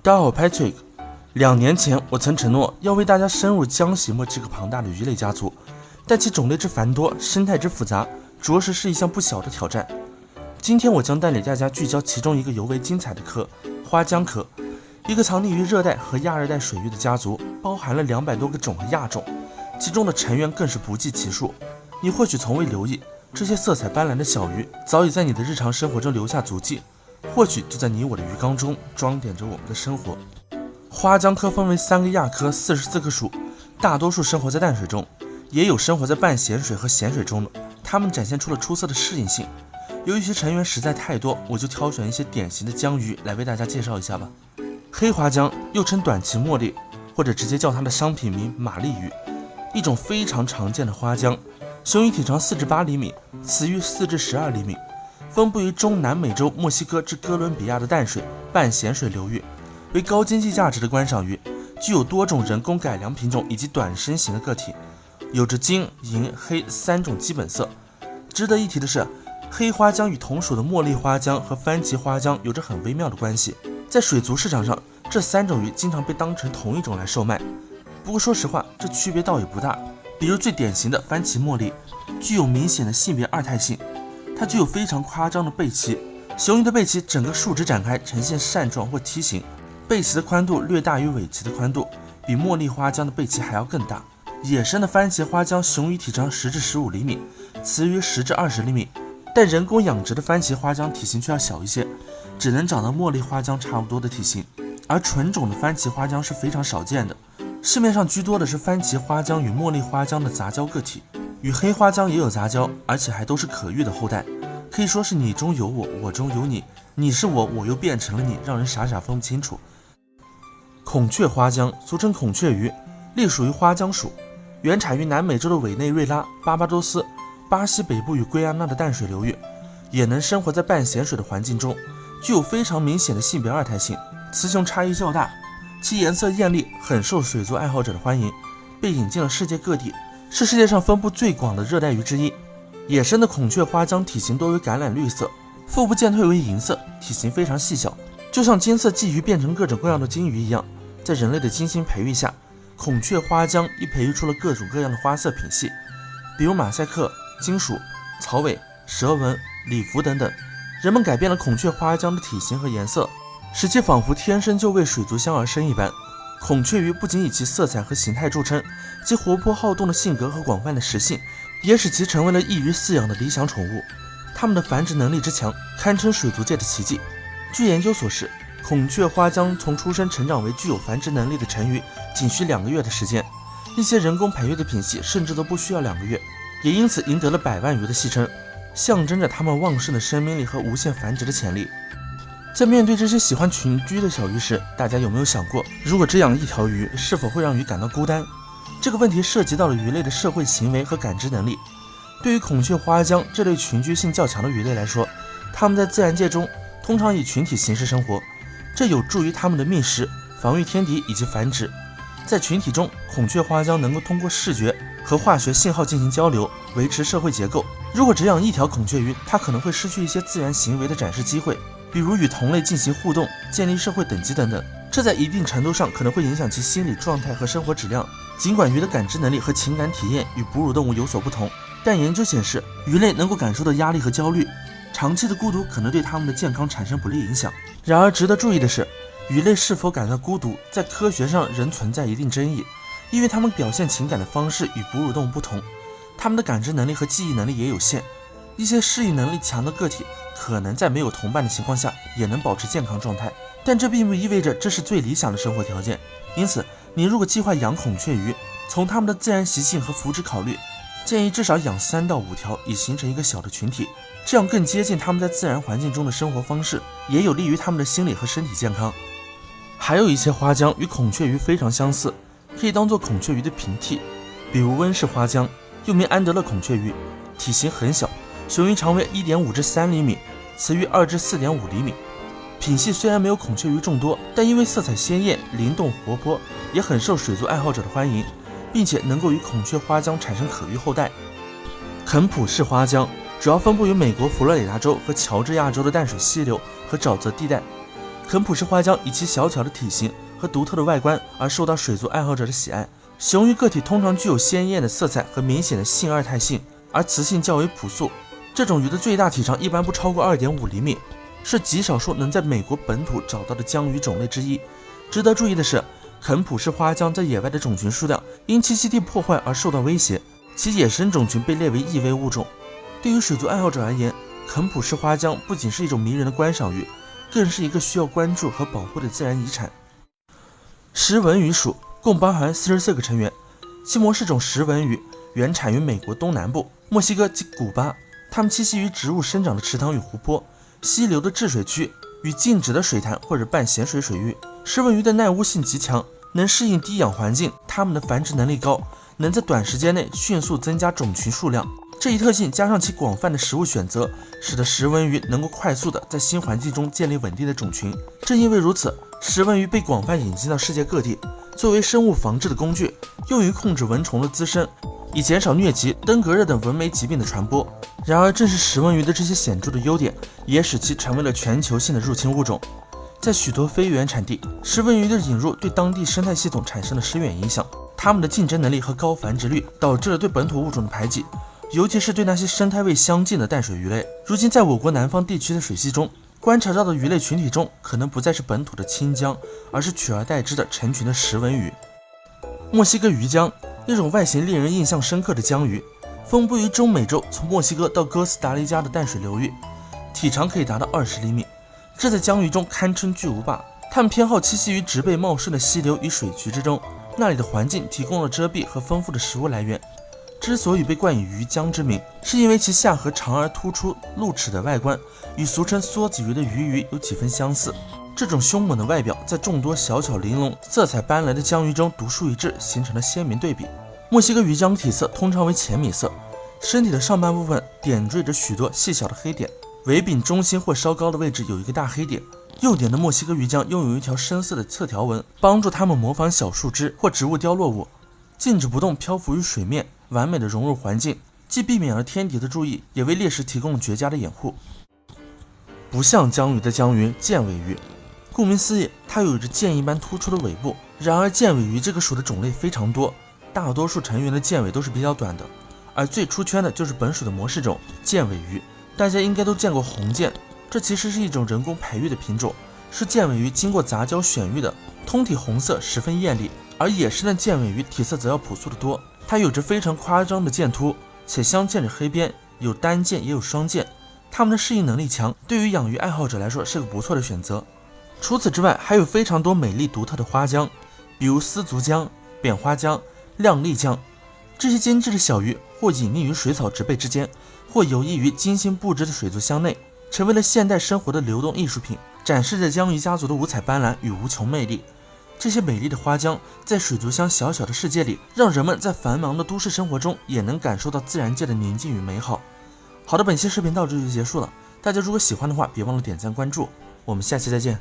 大家好，我 Patrick。2年前，我曾承诺要为大家深入江喜墨这个庞大的鱼类家族，但其种类之繁多，生态之复杂，着实是一项不小的挑战。今天我将带领大家聚焦其中一个尤为精彩的科——花浆科，一个藏匿于热带和亚热带水域的家族，包含了200多个种和亚种，其中的成员更是不计其数。你或许从未留意，这些色彩斑斓的小鱼早已在你的日常生活中留下足迹。或许就在你我的鱼缸中装点着我们的生活。花浆科分为3个亚科、44个属，大多数生活在淡水中，也有生活在半咸水和咸水中的。它们展现出了出色的适应性。由于其成员实在太多，我就挑选一些典型的浆鱼来为大家介绍一下吧。黑花浆又称短鳍茉莉，或者直接叫它的商品名玛丽鱼，一种非常常见的花浆，雄鱼体长4至8厘米，雌鱼4至12厘米。分布于中南美洲墨西哥至哥伦比亚的淡水、半咸水流域，为高经济价值的观赏鱼，具有多种人工改良品种以及短身形的个体，有着金、银、黑3种基本色。值得一提的是，黑花浆与同属的茉莉花浆和番茄花浆有着很微妙的关系，在水族市场上，这3种鱼经常被当成同一种来售卖。不过说实话，这区别倒也不大。比如最典型的番茄茉莉，具有明显的性别二态性。它具有非常夸张的背鳍，雄鱼的背鳍整个竖直展开，呈现扇状或梯形，背鳍的宽度略大于尾鳍的宽度，比茉莉花浆的背鳍还要更大。野生的番茄花浆雄鱼体长10至15厘米，雌鱼10至20厘米，但人工养殖的番茄花浆体型却要小一些，只能长到茉莉花浆差不多的体型，而纯种的番茄花浆是非常少见的。市面上居多的是番茄花浆与茉莉花浆的杂交个体。与黑花浆也有杂交，而且还都是可育的后代，可以说是你中有我，我中有你，你是我，我又变成了你，让人傻傻分不清楚。孔雀花浆俗称孔雀鱼，隶属于花浆属，原产于南美洲的委内瑞拉、巴巴多斯、巴西北部与圭亚那的淡水流域，也能生活在半咸水的环境中，具有非常明显的性别二态性，雌雄差异较大，其颜色艳丽，很受水族爱好者的欢迎，被引进了世界各地。是世界上分布最广的热带鱼之一。野生的孔雀花浆体型多为橄榄绿色，腹部渐退为银色，体型非常细小，就像金色鲫鱼变成各种各样的金鱼一样。在人类的精心培育下，孔雀花浆亦培育出了各种各样的花色品系，比如马赛克、金属、草尾、蛇纹、礼服等等。人们改变了孔雀花浆的体型和颜色，使其仿佛天生就为水族箱而生一般。孔雀鱼不仅以其色彩和形态著称，其活泼好动的性格和广泛的食性，也使其成为了易于饲养的理想宠物。它们的繁殖能力之强，堪称水族界的奇迹。据研究所示，孔雀花浆从出生成长为具有繁殖能力的成鱼，仅需2个月的时间，一些人工培育的品系甚至都不需要2个月，也因此赢得了100万鱼的戏称，象征着它们旺盛的生命力和无限繁殖的潜力。在面对这些喜欢群居的小鱼时，大家有没有想过，如果只养一条鱼，是否会让鱼感到孤单？这个问题涉及到了鱼类的社会行为和感知能力。对于孔雀花浆这类群居性较强的鱼类来说，它们在自然界中通常以群体形式生活，这有助于它们的觅食、防御天敌以及繁殖。在群体中，孔雀花浆能够通过视觉和化学信号进行交流，维持社会结构。如果只养一条孔雀鱼，它可能会失去一些自然行为的展示机会，比如与同类进行互动、建立社会等级等等，这在一定程度上可能会影响其心理状态和生活质量。尽管鱼的感知能力和情感体验与哺乳动物有所不同，但研究显示，鱼类能够感受到压力和焦虑，长期的孤独可能对它们的健康产生不利影响。然而值得注意的是，鱼类是否感到孤独，在科学上仍存在一定争议，因为它们表现情感的方式与哺乳动物不同，它们的感知能力和记忆能力也有限。一些适应能力强的个体可能在没有同伴的情况下也能保持健康状态，但这并不意味着这是最理想的生活条件。因此，你如果计划养孔雀鱼，从它们的自然习性和福祉考虑，建议至少养3到5条，以形成一个小的群体，这样更接近它们在自然环境中的生活方式，也有利于它们的心理和身体健康。还有一些花浆与孔雀鱼非常相似，可以当做孔雀鱼的平替，比如温氏花浆，又名安德勒孔雀鱼，体型很小，雄鱼长为1.5至3厘米，雌鱼2至4.5厘米。品系虽然没有孔雀鱼众多，但因为色彩鲜艳、灵动活泼，也很受水族爱好者的欢迎，并且能够与孔雀花浆产生可育后代。肯普氏花浆主要分布于美国佛罗里达州和乔治亚州的淡水溪流和沼泽地带，肯普氏花江以其小巧的体型和独特的外观而受到水族爱好者的喜爱。雄鱼个体通常具有鲜艳的色彩和明显的性二态性，而雌性较为朴素。这种鱼的最大体长一般不超过 2.5 厘米，是极少数能在美国本土找到的江鱼种类之一。值得注意的是，肯普氏花江在野外的种群数量因栖息地破坏而受到威胁，其野生种群被列为易危物种。对于水族爱好者而言，肯普氏花江不仅是一种迷人的观赏鱼，更是一个需要关注和保护的自然遗产。石纹鱼属共包含44个成员，其模式种石纹鱼原产于美国东南部、墨西哥及古巴，它们栖息于植物生长的池塘与湖泊、溪流的治水区与静止的水潭或者半咸水水域。石纹鱼的耐污性极强，能适应低氧环境，它们的繁殖能力高，能在短时间内迅速增加种群数量。这一特性加上其广泛的食物选择，使得石纹鱼能够快速地在新环境中建立稳定的种群。正因为如此，石纹鱼被广泛引进到世界各地，作为生物防治的工具，用于控制蚊虫的滋生，以减少疟疾、登革热等蚊媒疾病的传播。然而，正是石纹鱼的这些显著的优点，也使其成为了全球性的入侵物种。在许多非原产地，石纹鱼的引入对当地生态系统产生了深远影响。它们的竞争能力和高繁殖率导致了对本土物种的排挤，尤其是对那些生态位相近的淡水鱼类。如今，在我国南方地区的水系中，观察到的鱼类群体中，可能不再是本土的清江，而是取而代之的成群的石纹鱼。墨西哥鱼江，一种外形令人印象深刻的江鱼，分布于中美洲从墨西哥到哥斯达黎加的淡水流域，体长可以达到20厘米。这在江鱼中堪称巨无霸。它们偏好栖息于植被茂盛的溪流与水渠之中，那里的环境提供了遮蔽和丰富的食物来源。之所以被冠以鱼江之名，是因为其下颌长而突出露齿的外观与俗称梭子鱼的鱼有几分相似。这种凶猛的外表在众多小巧玲珑、色彩斑斓的江鱼中独树一帜，形成了鲜明对比。墨西哥鱼江体色通常为浅米色，身体的上半部分点缀着许多细小的黑点，尾柄中心或稍高的位置有一个大黑点。幼点的墨西哥鱼江拥有一条深色的侧条纹，帮助它们模仿小树枝或植物凋落物，静止不动漂浮于水面，完美的融入环境，既避免了天敌的注意，也为猎食提供了绝佳的掩护。不像江鱼的江鱼剑尾鱼，顾名思义，它有着剑一般突出的尾部。然而剑尾鱼这个属的种类非常多，大多数成员的剑尾都是比较短的，而最出圈的就是本属的模式种剑尾鱼。大家应该都见过红剑，这其实是一种人工培育的品种，是剑尾鱼经过杂交选育的，通体红色，十分艳丽。而野生的剑尾鱼体色则要朴素得多，它有着非常夸张的剑突，且镶嵌着黑边，有单剑也有双剑。它们的适应能力强，对于养鱼爱好者来说是个不错的选择。除此之外，还有非常多美丽独特的花江，比如丝足江、扁花江、亮丽江。这些精致的小鱼或隐匿于水草植被之间，或游弋于精心布置的水族箱内，成为了现代生活的流动艺术品，展示着江鱼家族的五彩斑斓与无穷魅力。这些美丽的花江在水族箱小小的世界里，让人们在繁忙的都市生活中也能感受到自然界的宁静与美好。好的，本期视频到这就结束了，大家如果喜欢的话，别忘了点赞关注，我们下期再见。